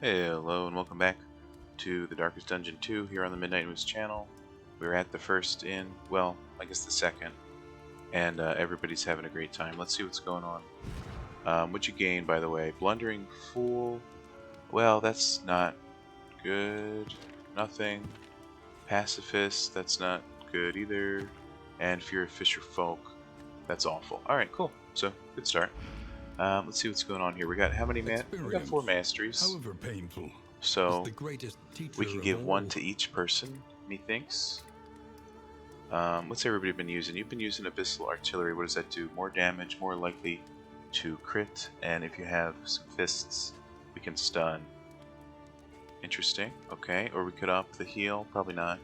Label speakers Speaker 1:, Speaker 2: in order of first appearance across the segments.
Speaker 1: Hello and welcome back to the Darkest Dungeon 2 here on the Midnight Moose channel. We're at the first inn, well, I guess the second, and everybody's having a great time. Let's see what's going on. What you gain, by the way? Blundering Fool. Well, that's not good. Nothing. Pacifist, that's not good either. And Fear of Fisher Folk, that's awful. Alright, cool. So, good start. Let's see what's going on here. We got how many we got 4 masteries.
Speaker 2: However painful,
Speaker 1: So
Speaker 2: the greatest teacher
Speaker 1: we can give
Speaker 2: of
Speaker 1: one
Speaker 2: all.
Speaker 1: to each person, methinks. What's everybody been using? You've been using Abyssal Artillery. What does that do? More damage, more likely to crit, and if you have some fists, we can stun. Interesting. Okay, or we could up the heal. Probably not.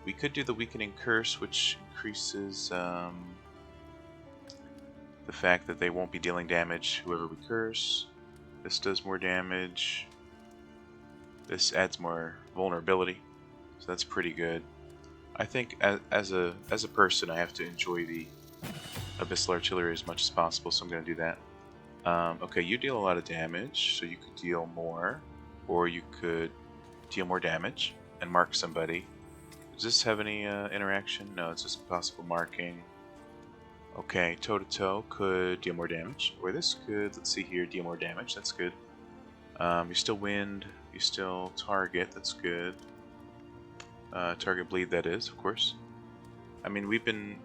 Speaker 1: We could do the Weakening Curse, which increases the fact that they won't be dealing damage whoever we curse. This does more damage. This adds more vulnerability, so that's pretty good. I think as a person, I have to enjoy the Abyssal Artillery as much as possible, so I'm going to do that. Okay, you deal a lot of damage, so you could deal more, or you could deal more damage and mark somebody. Does this have any interaction? No, it's just possible marking. Okay, toe-to-toe could deal more damage, or this could, let's see here, deal more damage. That's good. You still wind, you still target, that's good. Target bleed, that is, of course. I mean, we've been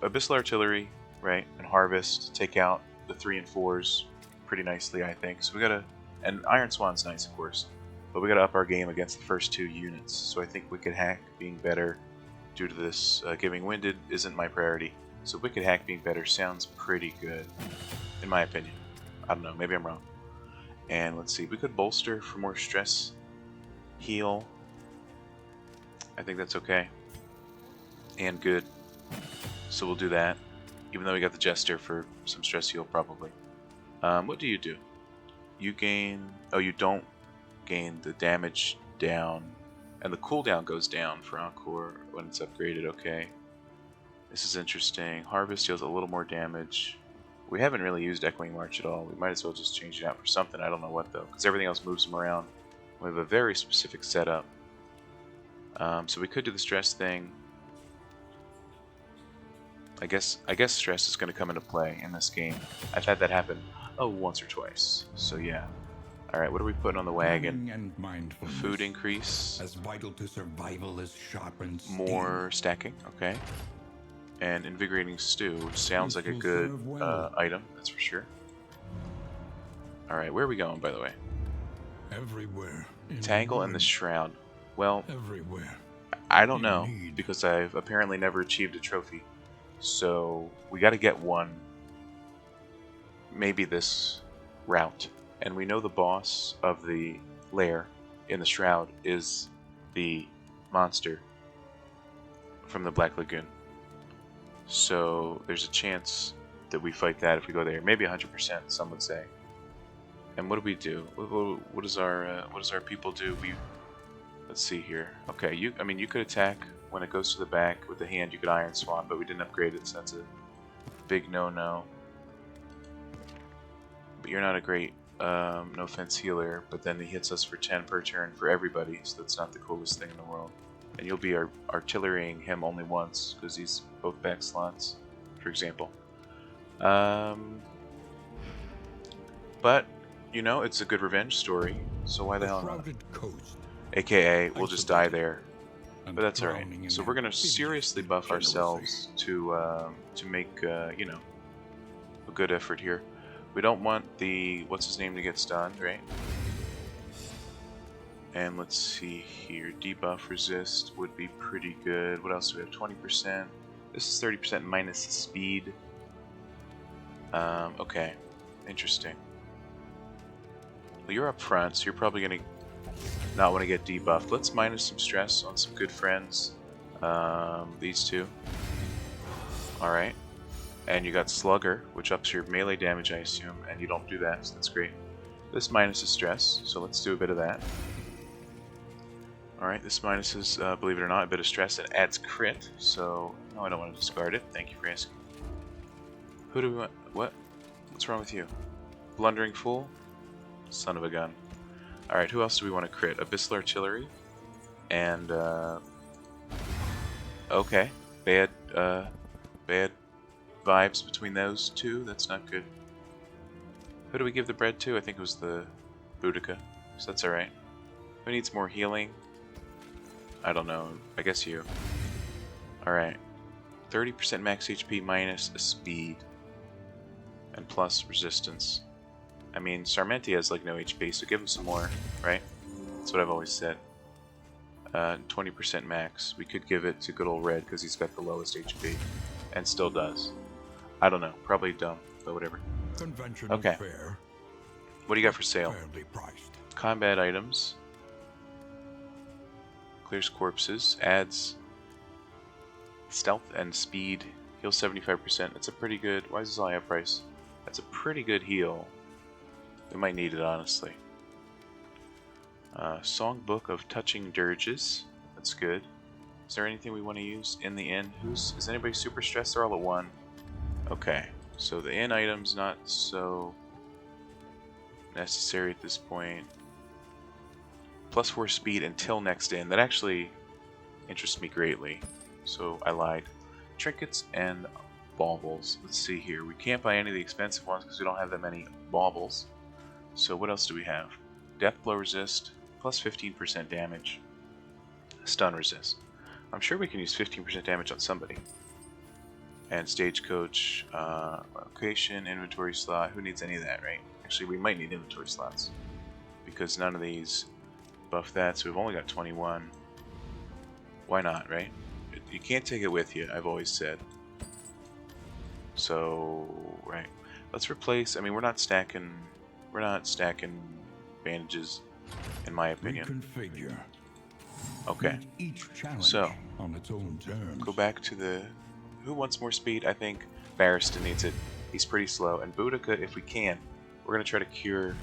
Speaker 1: Abyssal Artillery, right, and Harvest take out the 3 and 4s pretty nicely, I think. So we gotta, and Iron Swan's nice, of course, but we gotta up our game against the first 2 units. So I think Wicked Hack being better due to this giving winded isn't my priority. So Wicked Hack being better sounds pretty good, in my opinion. I don't know, maybe I'm wrong. And let's see, we could bolster for more stress, heal. I think that's okay. And good. So we'll do that. Even though we got the Jester for some stress heal, probably. What do? You gain... Oh, you don't gain the damage down. And the cooldown goes down for Encore when it's upgraded, okay. This is interesting. Harvest deals a little more damage. We haven't really used Echoing March at all. We might as well just change it out for something. I don't know what, though, because everything else moves them around. We have a very specific setup. So we could do the stress thing. I guess stress is going to come into play in this game. I've had that happen, once or twice. So yeah. Alright, what are we putting on the wagon?
Speaker 2: And
Speaker 1: Food increase.
Speaker 2: as vital to survival as sharpened steel.
Speaker 1: More stacking, okay. And Invigorating Stew, which sounds like a good item, that's for sure. Alright, where are we going, by the way?
Speaker 2: Everywhere.
Speaker 1: Tangle and the Shroud. Well,
Speaker 2: everywhere.
Speaker 1: I don't know, because I've apparently never achieved a trophy. So, we gotta get one. Maybe this route. And we know the boss of the lair in the Shroud is the monster from the Black Lagoon. So, there's a chance that we fight that if we go there. Maybe 100%, some would say. And what do? What does our people do? Let's see here. Okay, you could attack when it goes to the back with the hand. You could Iron Swan, but we didn't upgrade it, so that's a big no-no. But you're not a great, no offense, healer. But then he hits us for 10 per turn for everybody, so that's not the coolest thing in the world. And you'll be artillerying him only once because he's both back slots, for example. But you know, it's a good revenge story, so why the hell not? AKA, we'll just die there. But that's alright. So we're gonna seriously buff ourselves to make you know, a good effort here. We don't want the what's his name to get stunned, right? And let's see here. Debuff resist would be pretty good. What else do we have? 20%. This is 30% minus speed. Okay, interesting. Well, you're up front, so you're probably gonna not want to get debuffed. Let's minus some stress on some good friends. These two. Alright. And you got Slugger, which ups your melee damage, I assume, and you don't do that, so that's great. This minuses stress, so let's do a bit of that. Alright, this minuses, believe it or not, a bit of stress. It adds crit, so no, I don't want to discard it. Thank you for asking. Who do we want? What? What's wrong with you? Blundering Fool? Son of a gun. Alright, who else do we want to crit? Abyssal Artillery. And, okay. Bad vibes between those two. That's not good. Who do we give the bread to? I think it was the Boudica. So that's alright. Who needs more healing? I don't know. I guess you. Alright. 30% max HP minus a speed. And plus resistance. I mean, Sarmenti has like no HP, so give him some more, right? That's what I've always said. 20% max. We could give it to good old Red because he's got the lowest HP. And still does. I don't know. Probably dumb, but whatever. Okay.
Speaker 2: Fair,
Speaker 1: What do you got for sale?
Speaker 2: fairly priced.
Speaker 1: Combat items. Clears corpses. Adds stealth and speed. Heals 75%. That's a pretty good... Why is this only half price? That's a pretty good heal. We might need it, honestly. Songbook of Touching Dirges. That's good. Is there anything we want to use in the inn? Is anybody super stressed? They're all at 1. Okay. So the inn item's not so necessary at this point. Plus 4 speed until next inn. That actually interests me greatly. So I lied. Trinkets and baubles. Let's see here. We can't buy any of the expensive ones because we don't have that many baubles. So what else do we have? Death blow resist, plus 15% damage. Stun resist. I'm sure we can use 15% damage on somebody. And stagecoach, location, inventory slot. Who needs any of that, right? Actually, we might need inventory slots because none of these buff that. So we've only got 21. Why not, right? You can't take it with you. I've always said. So, right. Let's replace. I mean, we're not stacking bandages, in my opinion.
Speaker 2: Reconfigure.
Speaker 1: Okay.
Speaker 2: Each challenge
Speaker 1: So,
Speaker 2: on its own terms.
Speaker 1: go back to the... Who wants more speed? I think Barristan needs it. He's pretty slow. And Boudica, if we can, we're going to try to cure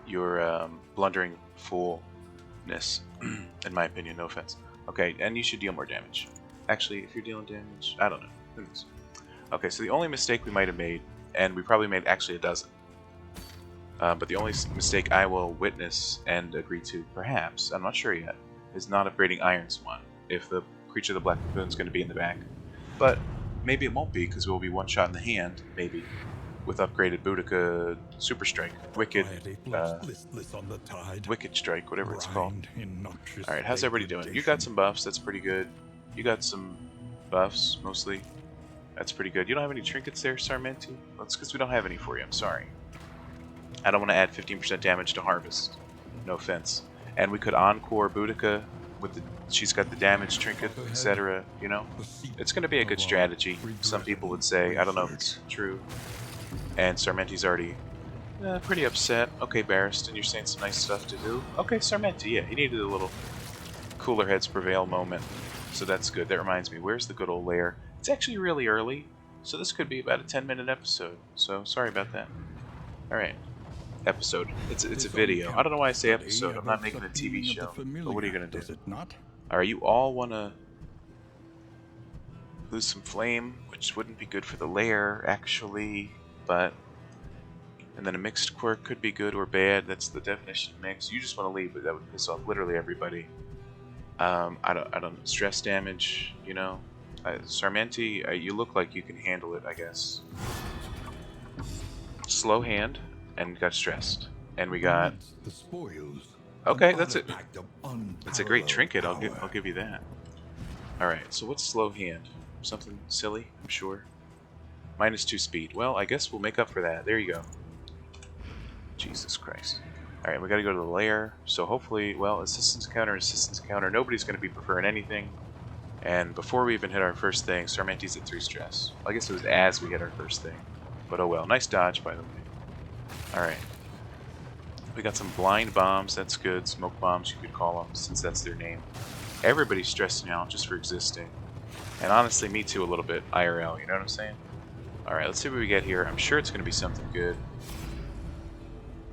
Speaker 1: your blundering foolness, in my opinion. No offense. Okay, and you should deal more damage. Actually, if you're dealing damage, I don't know. Who knows? Okay, so the only mistake we might have made, and we probably made actually a dozen, but the only mistake I will witness and agree to, perhaps, I'm not sure yet, is not upgrading Iron Swan if the creature of the Black Lagoon is going to be in the back. But maybe it won't be because we'll be one shot in the hand, maybe, with upgraded Boudica Super Strike, Wicked, Wicked Strike, whatever it's called. Alright, how's everybody doing? You got some buffs, that's pretty good. You got some buffs, mostly. That's pretty good. You don't have any trinkets there, Sarmenti? That's because we don't have any for you, I'm sorry. I don't want to add 15% damage to Harvest. No offense. And we could encore Boudica with the... She's got the damage trinket, etc., you know? It's going to be a good strategy, some people would say. I don't know if it's true. And Sarmenti's already pretty upset. Okay, Barristan, you're saying some nice stuff to do. Okay, Sarmenti, yeah, he needed a little cooler heads prevail moment. So that's good. That reminds me, where's the good old lair? It's actually really early, so this could be about a 10-minute episode. So sorry about that. Alright. Episode. It's a video. I don't know why I say episode. I'm not making a TV show. But what are you going to do? Alright, you all want to lose some flame, which wouldn't be good for the lair, actually. But... And then a mixed quirk could be good or bad. That's the definition of mix. You just want to leave, but that would piss off literally everybody. I don't stress damage, you know. Sarmenti, you look like you can handle it, I guess. Slow hand and got stressed, and we got. Okay, that's it. It's a great trinket. I'll give you that. All right. So what's slow hand? Something silly, I'm sure. -2 speed. Well, I guess we'll make up for that. There you go. Jesus Christ. Alright, we gotta go to the lair. So hopefully, well, assistance counter. Nobody's gonna be preferring anything. And before we even hit our first thing, Sarmenti's at 3 stress. I guess it was as we hit our first thing. But oh well. Nice dodge, by the way. Alright. We got some blind bombs. That's good. Smoke bombs, you could call them, since that's their name. Everybody's stressing out just for existing. And honestly, me too a little bit. IRL, you know what I'm saying? Alright, let's see what we get here. I'm sure it's gonna be something good.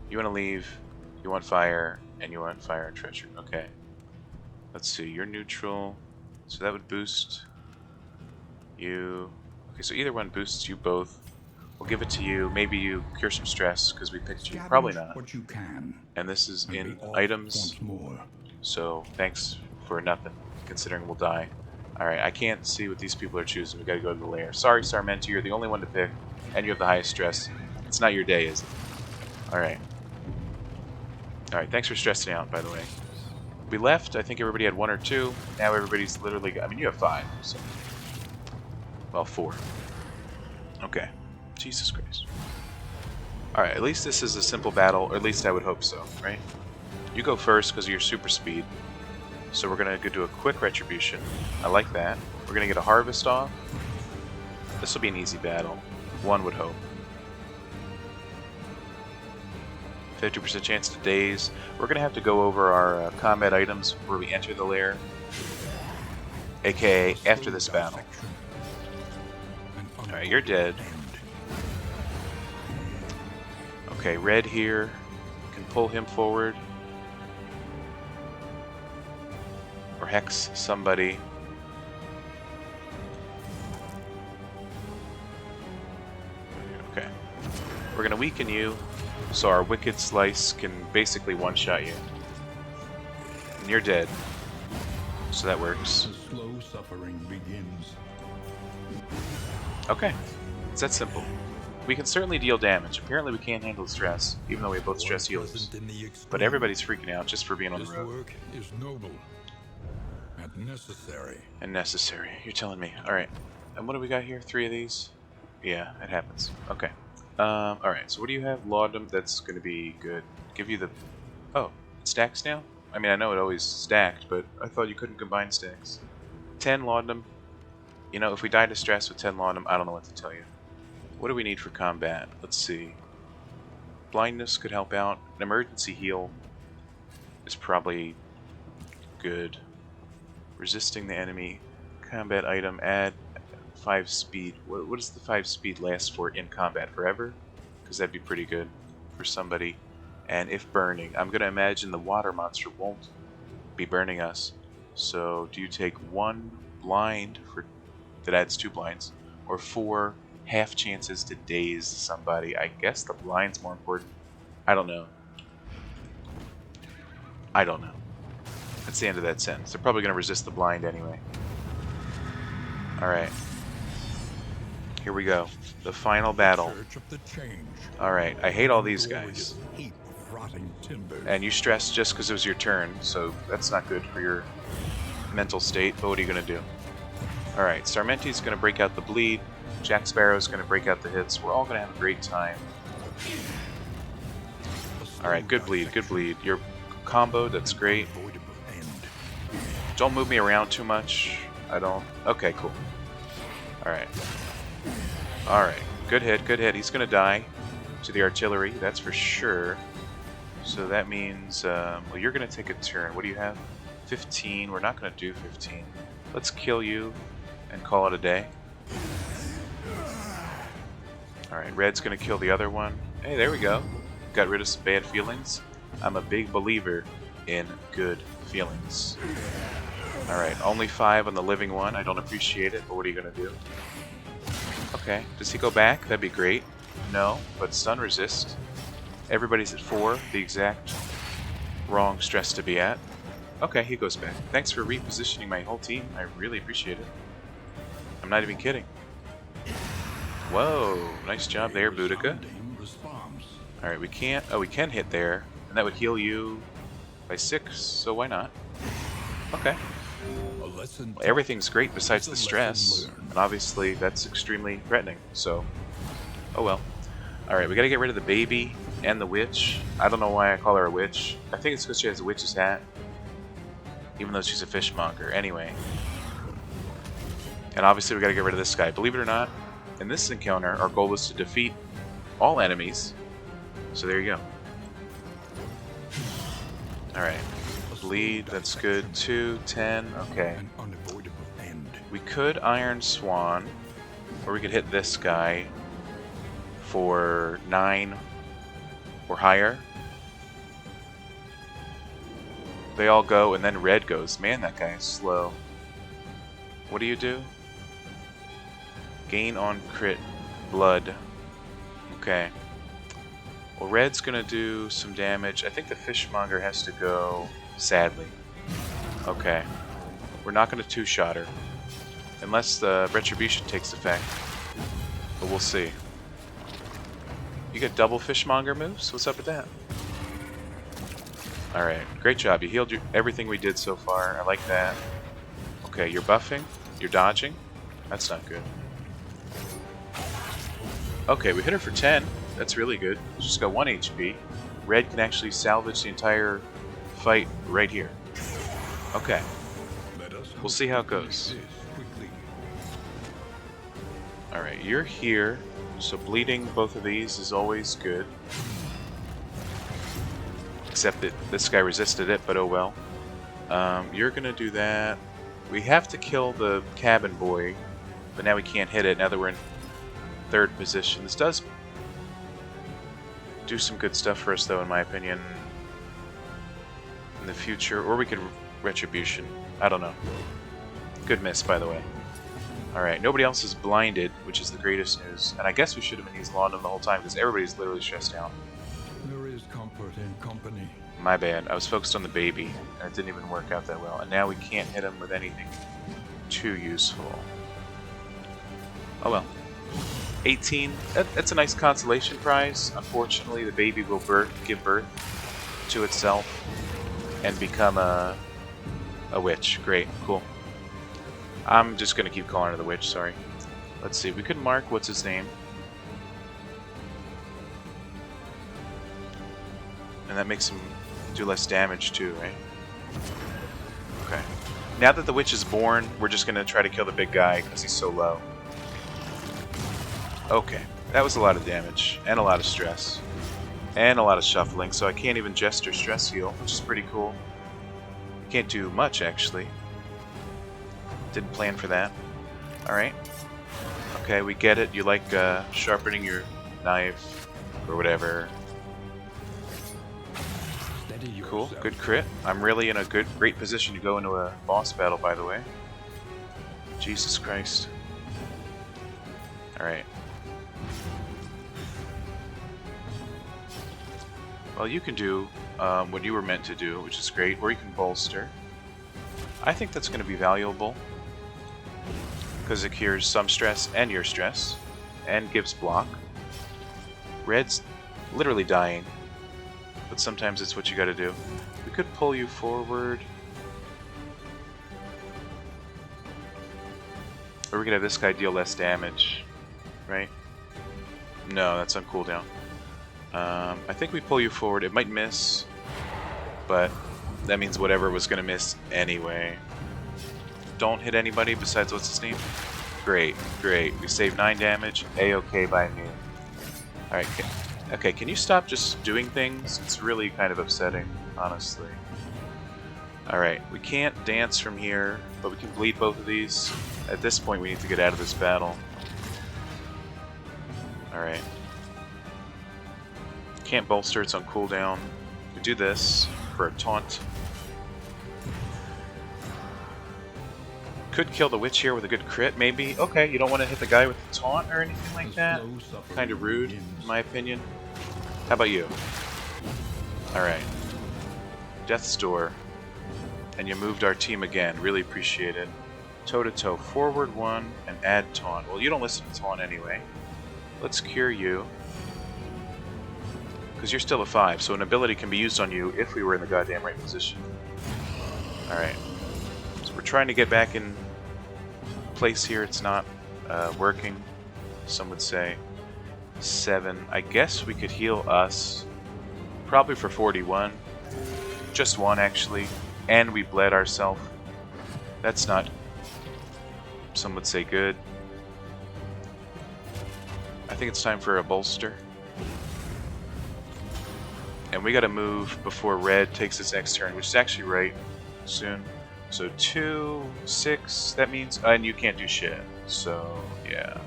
Speaker 1: You want to leave, you want fire, and you want fire and treachery. Okay. Let's see, you're neutral, so that would boost you. Okay, so either one boosts you both We'll give it to you. Maybe you cure some stress because we picked you.
Speaker 2: Scavenge
Speaker 1: Probably not.
Speaker 2: what you can.
Speaker 1: And this is
Speaker 2: And
Speaker 1: in
Speaker 2: be off
Speaker 1: items.
Speaker 2: once more.
Speaker 1: So thanks for nothing, considering we'll die. Alright, I can't see what these people are choosing. We gotta go to the lair. Sorry, Sarmenti, you're the only one to pick, and you have the highest stress. It's not your day, is it? Alright. Alright, thanks for stressing out, by the way. We left, I think everybody had 1 or 2. Now everybody's literally... I mean, you have 5, so... Well, 4. Okay. Jesus Christ. Alright, at least this is a simple battle, or at least I would hope so, right? You go first because of your super speed. So we're going to do a quick retribution. I like that. We're going to get a harvest off. This will be an easy battle. One would hope. 50% chance to daze. We're going to have to go over our combat items where we enter the lair. AKA after this battle. Alright, you're dead. Okay, red here. Can pull him forward. Or hex somebody. Okay. We're going to weaken you, so our Wicked Slice can basically one-shot you. And you're dead. So that works.
Speaker 2: The slow suffering begins.
Speaker 1: Okay. It's that simple. We can certainly deal damage. Apparently we can't handle stress, even though we have both stress healers. But everybody's freaking out just for being on the road.
Speaker 2: This work is noble and necessary.
Speaker 1: And necessary. You're telling me. Alright. And what do we got here? 3 of these? Yeah, it happens. Okay. Alright, so what do you have? Laudanum, that's going to be good. Give you the... Oh, it stacks now? I mean, I know it always stacked, but I thought you couldn't combine stacks. 10 laudanum. You know, if we die to stress with 10 laudanum, I don't know what to tell you. What do we need for combat? Let's see. Blindness could help out. An emergency heal is probably good. Resisting the enemy. Combat item, add 5 speed. What does the 5 speed last for in combat? Forever? Because that'd be pretty good for somebody. And if burning, I'm going to imagine the water monster won't be burning us. So do you take 1 blind for that adds 2 blinds, or 4 half chances to daze somebody? I guess the blind's more important. I don't know. I don't know. That's the end of that sentence. They're probably going to resist the blind anyway. Alright. Here we go. The final battle. Alright, I hate all these guys. And you stressed just because it was your turn, so that's not good for your mental state, but what are you going to do? Alright, Sarmenti's going to break out the bleed. Jack Sparrow's going to break out the hits. We're all going to have a great time. Alright, good bleed, good bleed. You're comboed, that's great. Don't move me around too much. I don't... Okay, cool. Alright. Alright, good hit, good hit. He's going to die to the artillery, that's for sure. So that means... well, you're going to take a turn. What do you have? 15. We're not going to do 15. Let's kill you and call it a day. Alright, red's going to kill the other one. Hey, there we go. Got rid of some bad feelings. I'm a big believer in good feelings. Alright, only 5 on the living one. I don't appreciate it, but what are you going to do? Okay, does he go back? That'd be great. No, but stun resist. Everybody's at 4, the exact wrong stress to be at. Okay, he goes back. Thanks for repositioning my whole team. I really appreciate it. I'm not even kidding. Whoa, nice job there, Boudica. Alright, we can't... Oh, we can hit there. And that would heal you by 6, so why not? Okay. Well, everything's great besides the stress. And obviously, that's extremely threatening, so... Oh well. Alright, we gotta get rid of the baby and the witch. I don't know why I call her a witch. I think it's because she has a witch's hat. Even though she's a fishmonger. Anyway. And obviously we gotta get rid of this guy. Believe it or not, in this encounter, our goal was to defeat all enemies. So there you go. Alright. Bleed, that's good. 2, 10, okay. We could Iron Swan, or we could hit this guy for 9 or higher. They all go, and then red goes. Man, that guy is slow. What do you do? Gain on crit blood. Okay. Well, red's gonna do some damage. I think the fishmonger has to go, sadly. Okay. We're not gonna two-shot her. Unless the retribution takes effect. But we'll see. You get double fishmonger moves? What's up with that? Alright, great job. You healed everything we did so far. I like that. Okay, you're buffing. You're dodging. That's not good. Okay, we hit her for 10. That's really good. She's got 1 HP. Red can actually salvage the entire fight right here. Okay. We'll see how it goes. Alright, you're here. So bleeding both of these is always good. Except that this guy resisted it, but oh well. You're gonna do that. We have to kill the cabin boy, but now we can't hit it now that we're in 3rd position. This does do some good stuff for us, though, in my opinion, in the future. Or we could retribution. I don't know. Good miss, by the way. Alright, nobody else is blinded, which is the greatest news. And I guess we should have been using London the whole time, because everybody's literally stressed out.
Speaker 2: There is comfort in company.
Speaker 1: My bad. I was focused on the baby, and it didn't even work out that well. And now we can't hit him with anything too useful. Oh well. 18. That's a nice consolation prize. Unfortunately, the baby will give birth to itself and become a witch. Great. Cool. I'm just going to keep calling her the witch, sorry. Let's see. We could mark what's his name. And that makes him do less damage too, right? Okay. Now that the witch is born, we're just going to try to kill the big guy because he's so low. Okay. That was a lot of damage. And a lot of stress. And a lot of shuffling, so I can't even gesture stress heal, which is pretty cool. Can't do much, actually. Didn't plan for that. Alright. Okay, we get it. You like sharpening your knife or whatever. Cool. Good crit. I'm really in a great position to go into a boss battle, by the way. Jesus Christ. Alright. Well, you can do what you were meant to do, which is great, or you can bolster. I think that's going to be valuable, because it cures some stress and your stress, and gives block. Red's literally dying, but sometimes it's what you gotta do. We could pull you forward. Or we could have this guy deal less damage, right? No, that's on cooldown. I think we pull you forward. It might miss, but that means whatever was going to miss anyway. Don't hit anybody besides what's his name? Great, great. We saved 9 damage. A-okay by me. Alright, okay, can you stop just doing things? It's really kind of upsetting, honestly. Alright, we can't dance from here, but we can bleed both of these. At this point, we need to get out of this battle. Alright. Can't bolster, it's on cooldown. We do this for a taunt. Could kill the witch here with a good crit, maybe. Okay, you don't want to hit the guy with the taunt or anything like that? Kind of rude, in my opinion. How about you? Alright. Death's Door. And you moved our team again. Really appreciate it. Toe-to-toe. Forward 1 and add taunt. Well, you don't listen to taunt anyway. Let's cure you. Because you're still a 5, so an ability can be used on you if we were in the goddamn right position. Alright. So we're trying to get back in place here. It's not working, some would say. 7. I guess we could heal us. Probably for 41. Just 1, actually. And we bled ourselves. That's not, some would say, good. I think it's time for a bolster. And we gotta move before red takes its next turn, which is actually right soon. So 2, 6, that means... and you can't do shit. So, yeah.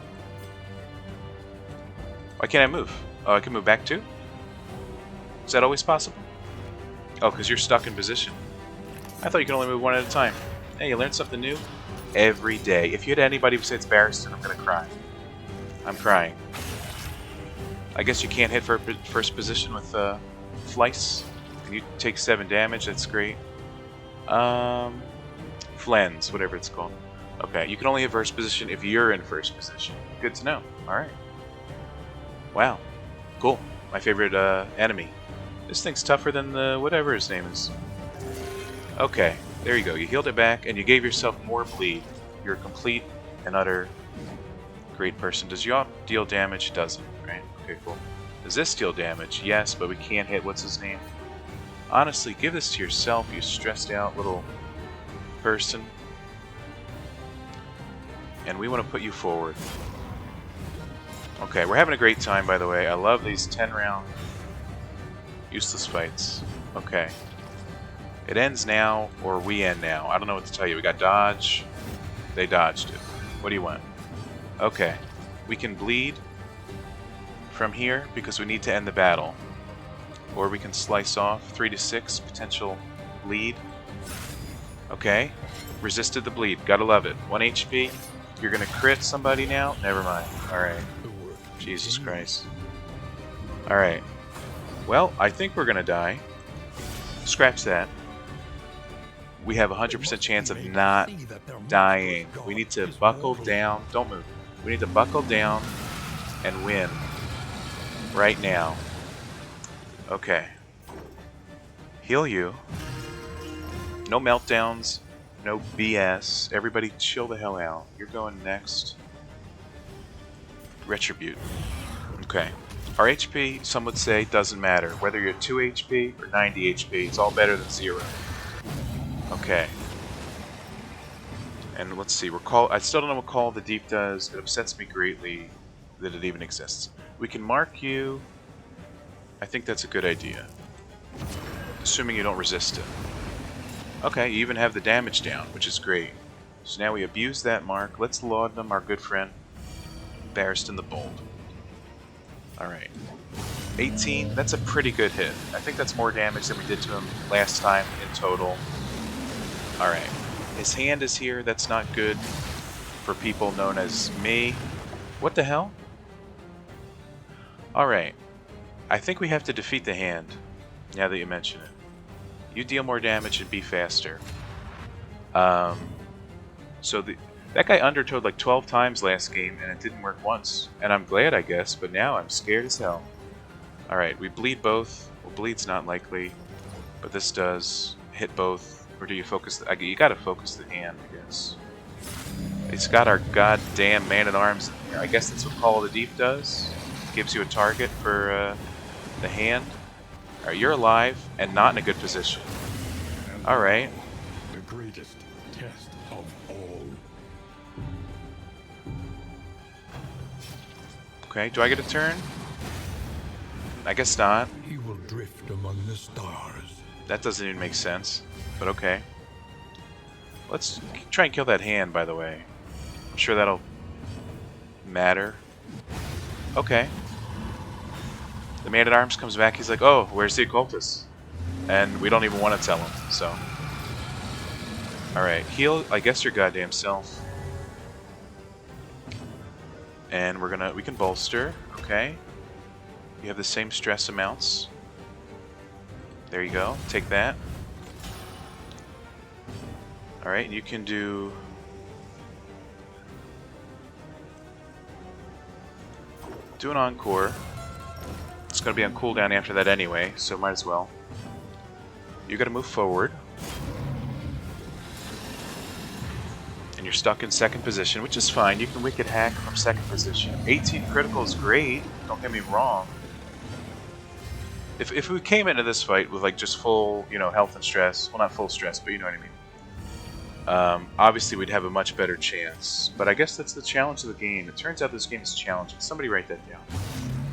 Speaker 1: Why can't I move? Oh, I can move back too? Is that always possible? Oh, because you're stuck in position. I thought you could only move 1 at a time. Hey, you learned something new? Every day. If you hit anybody besides Barristan, I'm gonna cry. I'm crying. I guess you can't hit for first position with Flice. And you take 7 damage, that's great. Flens, whatever it's called. Okay, you can only hit first position if you're in first position. Good to know. Alright. Wow. Cool. My favorite enemy. This thing's tougher than the whatever his name is. Okay, there you go. You healed it back, and you gave yourself more bleed. You're a complete and utter great person. Does you deal damage? Doesn't, right? Okay, cool. Does this deal damage? Yes, but we can't hit what's his name. Honestly, give this to yourself, you stressed out little person. And we want to put you forward. Okay, we're having a great time, by the way. I love these 10-round useless fights. Okay. It ends now, or we end now. I don't know what to tell you. We got dodge. They dodged it. What do you want? Okay. We can bleed from here because we need to end the battle. Or we can slice off 3 to 6 potential bleed. Okay. Resisted the bleed. Gotta love it. 1 HP. You're gonna crit somebody now? Never mind. Alright. Jesus Christ. Alright. Well, I think we're gonna die. Scratch that. We have a 100% chance of not dying. We need to buckle down. Don't move. We need to buckle down and win. Right now. Okay. Heal you. No meltdowns. No BS. Everybody chill the hell out. You're going next. Retribute. Okay. Our HP, some would say, doesn't matter. Whether you're 2 HP or 90 HP, it's all better than 0. Okay. And let's see. I still don't know what Call of the Deep does. It upsets me greatly that it even exists. We can mark you. I think that's a good idea. Assuming you don't resist it. Okay, you even have the damage down, which is great. So now we abuse that mark. Let's laud them, our good friend. Barristan the Bold. Alright. 18, that's a pretty good hit. I think that's more damage than we did to him last time in total. Alright. His hand is here. That's not good for people known as me. What the hell? Alright. I think we have to defeat the hand, now that you mention it. You deal more damage and be faster. So that guy undertowed like 12 times last game, and it didn't work once. And I'm glad, I guess, but now I'm scared as hell. Alright, we bleed both. Well, bleed's not likely, but this does hit both. Or do you focus? You gotta focus the hand, I guess. It's got our goddamn man-at-arms in here. I guess that's what Call of the Deep does. Gives you a target for the hand. Alright, you're alive and not in a good position. Alright.
Speaker 2: The greatest test of all.
Speaker 1: Okay, do I get a turn? I guess not.
Speaker 2: He will drift among the stars.
Speaker 1: That doesn't even make sense, but okay. Let's try and kill that hand, by the way. I'm sure that'll matter. Okay. The man-at-arms comes back, he's like, oh, where's the occultist? And we don't even want to tell him, so. Alright, heal, I guess, your goddamn self. And we can bolster, okay. You have the same stress amounts. There you go, take that. Alright, you can do... do an encore. It's going to be on cooldown after that anyway, so might as well. You got to move forward. And you're stuck in second position, which is fine. You can wicked hack from second position. 18 critical is great, don't get me wrong. If we came into this fight with like just full, health and stress, well, not full stress, but you know what I mean. Obviously we'd have a much better chance, but I guess that's the challenge of the game. It turns out this game is challenging. Somebody write that down.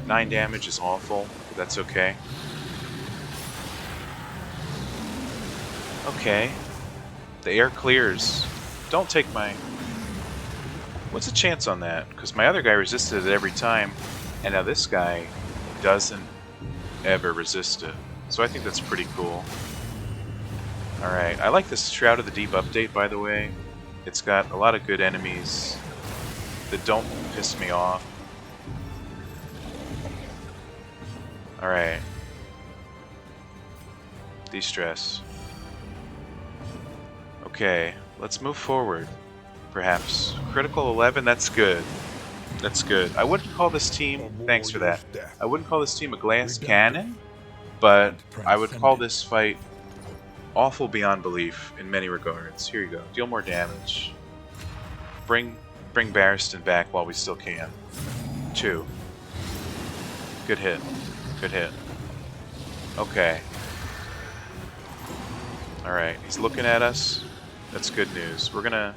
Speaker 1: 9 damage is awful, but that's okay. Okay. The air clears. Don't take my... What's the chance on that? Because my other guy resisted it every time, and now this guy doesn't ever resist it. So I think that's pretty cool. Alright, I like this Shroud of the Deep update, by the way. It's got a lot of good enemies that don't piss me off. Alright. De-stress. Okay, let's move forward. Perhaps. Critical 11, that's good. That's good. I wouldn't call this team... Thanks for that. I wouldn't call this team a glass cannon, but I would call this fight awful beyond belief in many regards. Here you go. Deal more damage. Bring Barristan back while we still can. 2. Good hit. Good hit. Okay. Alright, he's looking at us. That's good news. We're gonna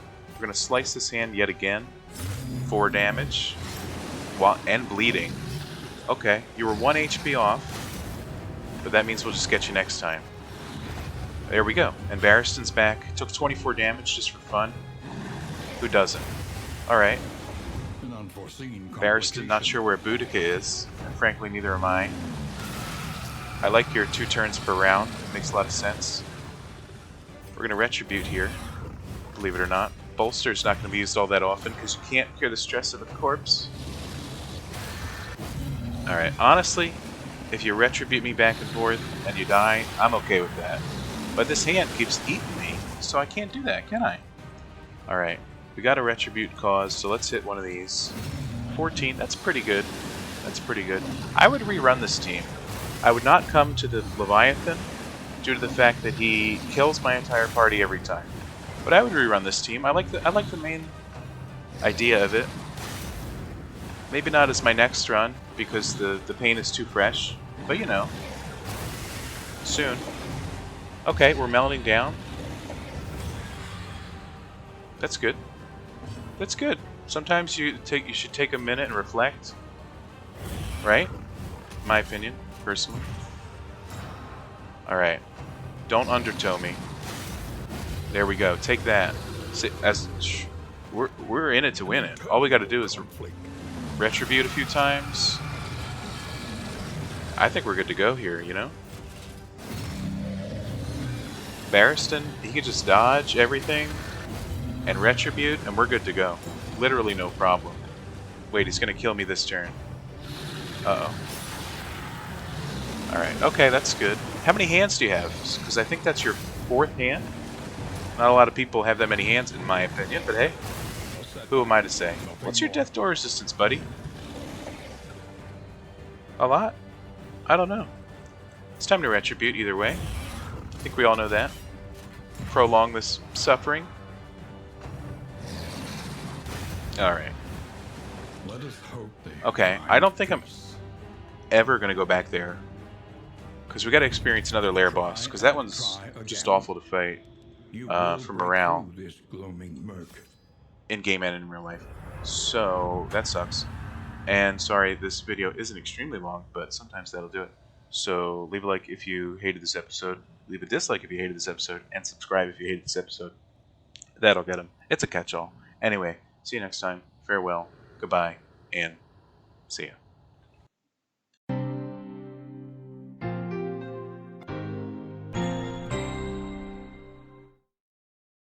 Speaker 1: slice this hand yet again. 4 damage. And bleeding. Okay, you were 1 HP off. But that means we'll just get you next time. There we go. And Barristan's back. Took 24 damage just for fun. Who doesn't? Alright. Barristan, not sure where Boudica is. And frankly, neither am I. I like your 2 turns per round. Makes a lot of sense. We're going to Retribute here. Believe it or not. Bolster's not going to be used all that often because you can't cure the stress of a corpse. Alright, honestly, if you Retribute me back and forth and you die, I'm okay with that. But this hand keeps eating me, so I can't do that, can I? Alright, we got a Retribute cause, so let's hit one of these. 14, that's pretty good. That's pretty good. I would rerun this team. I would not come to the Leviathan due to the fact that he kills my entire party every time. But I would rerun this team. I like the main idea of it. Maybe not as my next run, because the pain is too fresh. But you know. Soon. Okay, we're melting down. That's good. That's good. Sometimes you should take a minute and reflect. Right? My opinion, personally. Alright. Don't undertow me. There we go. Take that. We're in it to win it. All we got to do is Retribute a few times. I think we're good to go here, you know? Barristan, he can just dodge everything and Retribute, and we're good to go. Literally no problem. Wait, he's going to kill me this turn. Uh-oh. Alright, okay, that's good. How many hands do you have? Because I think that's your 4th hand. Not a lot of people have that many hands, in my opinion, but hey, who am I to say? What's your death door resistance, buddy? A lot? I don't know. It's time to Retribute either way. I think we all know that. Prolong this suffering. Alright. Okay, I don't think I'm ever going to go back there. Because we got to experience another lair boss, because that one's just awful to fight. For morale. In-game and in real life. So, that sucks. And sorry, this video isn't extremely long, but sometimes that'll do it. So, leave a like if you hated this episode, leave a dislike if you hated this episode, and subscribe if you hated this episode. That'll get them. It's a catch-all. Anyway, see you next time. Farewell, goodbye, and see ya.